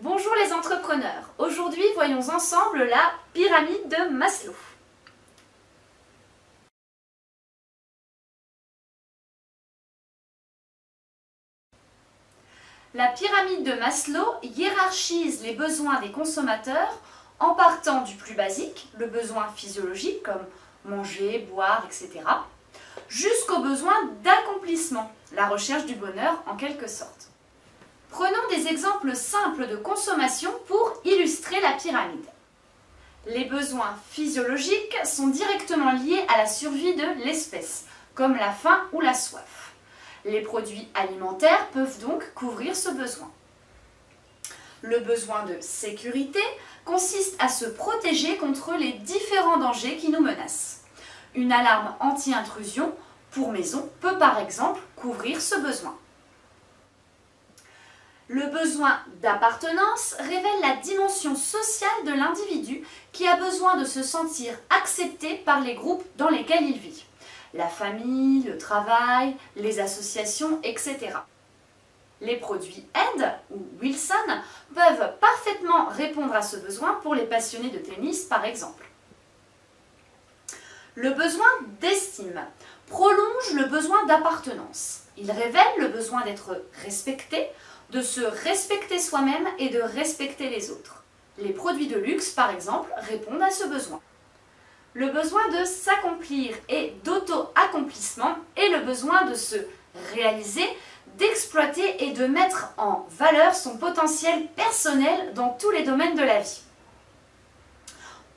Bonjour les entrepreneurs, aujourd'hui voyons ensemble la pyramide de Maslow. La pyramide de Maslow hiérarchise les besoins des consommateurs en partant du plus basique, le besoin physiologique comme manger, boire, etc., jusqu'au besoin d'accomplissement, la recherche du bonheur en quelque sorte. Prenons des exemples simples de consommation pour illustrer la pyramide. Les besoins physiologiques sont directement liés à la survie de l'espèce, comme la faim ou la soif. Les produits alimentaires peuvent donc couvrir ce besoin. Le besoin de sécurité consiste à se protéger contre les différents dangers qui nous menacent. Une alarme anti-intrusion pour maison peut par exemple couvrir ce besoin. Le besoin d'appartenance révèle la dimension sociale de l'individu qui a besoin de se sentir accepté par les groupes dans lesquels il vit. La famille, le travail, les associations, etc. Les produits End ou Wilson peuvent parfaitement répondre à ce besoin pour les passionnés de tennis par exemple. Le besoin d'estime prolonge le besoin d'appartenance. Il révèle le besoin d'être respecté, de se respecter soi-même et de respecter les autres. Les produits de luxe, par exemple, répondent à ce besoin. Le besoin de s'accomplir et d'auto-accomplissement est le besoin de se réaliser, d'exploiter et de mettre en valeur son potentiel personnel dans tous les domaines de la vie.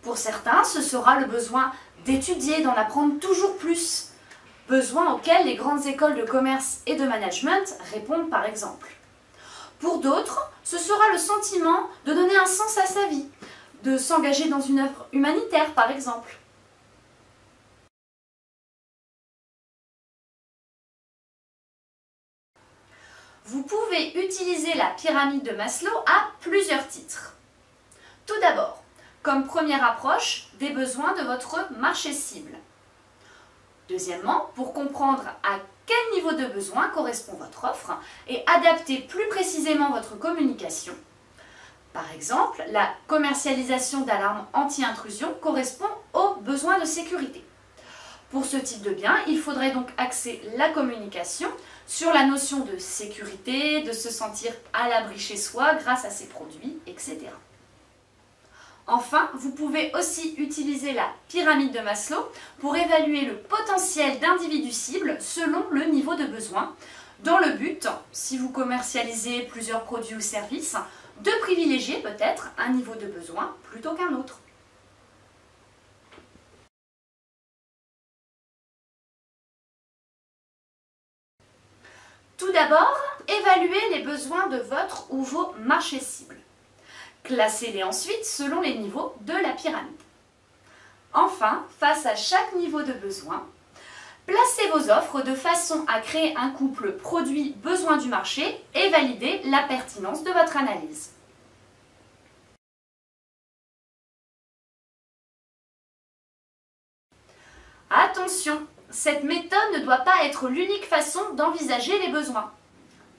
Pour certains, ce sera le besoin d'étudier, d'en apprendre toujours plus, besoin auquel les grandes écoles de commerce et de management répondent par exemple. Pour d'autres, ce sera le sentiment de donner un sens à sa vie, de s'engager dans une œuvre humanitaire par exemple. Vous pouvez utiliser la pyramide de Maslow à plusieurs titres. Tout d'abord, comme première approche, des besoins de votre marché cible. Deuxièmement, pour comprendre à quel niveau de besoin correspond votre offre et adapter plus précisément votre communication. Par exemple, la commercialisation d'alarmes anti-intrusion correspond aux besoins de sécurité. Pour ce type de bien, il faudrait donc axer la communication sur la notion de sécurité, de se sentir à l'abri chez soi grâce à ces produits, etc. Enfin, vous pouvez aussi utiliser la pyramide de Maslow pour évaluer le potentiel d'individus cibles selon le niveau de besoin, dans le but, si vous commercialisez plusieurs produits ou services, de privilégier peut-être un niveau de besoin plutôt qu'un autre. Tout d'abord, évaluez les besoins de votre ou vos marchés cibles. Classez-les ensuite selon les niveaux de la pyramide. Enfin, face à chaque niveau de besoin, placez vos offres de façon à créer un couple produit-besoin du marché et valider la pertinence de votre analyse. Attention, cette méthode ne doit pas être l'unique façon d'envisager les besoins.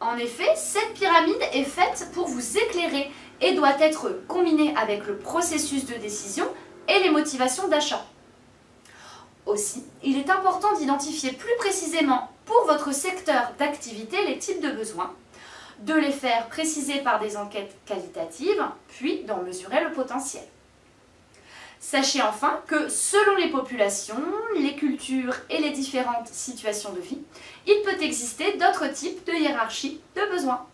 En effet, cette pyramide est faite pour vous éclairer et doit être combinée avec le processus de décision et les motivations d'achat. Aussi, il est important d'identifier plus précisément pour votre secteur d'activité les types de besoins, de les faire préciser par des enquêtes qualitatives, puis d'en mesurer le potentiel. Sachez enfin que selon les populations, les cultures et les différentes situations de vie, il peut exister d'autres types de hiérarchie de besoins.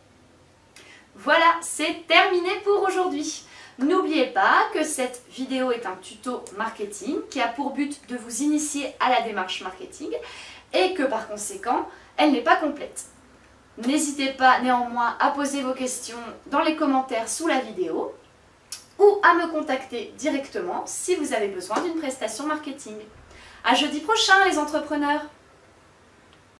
Voilà, c'est terminé pour aujourd'hui. N'oubliez pas que cette vidéo est un tuto marketing qui a pour but de vous initier à la démarche marketing et que par conséquent, elle n'est pas complète. N'hésitez pas néanmoins à poser vos questions dans les commentaires sous la vidéo ou à me contacter directement si vous avez besoin d'une prestation marketing. À jeudi prochain les entrepreneurs!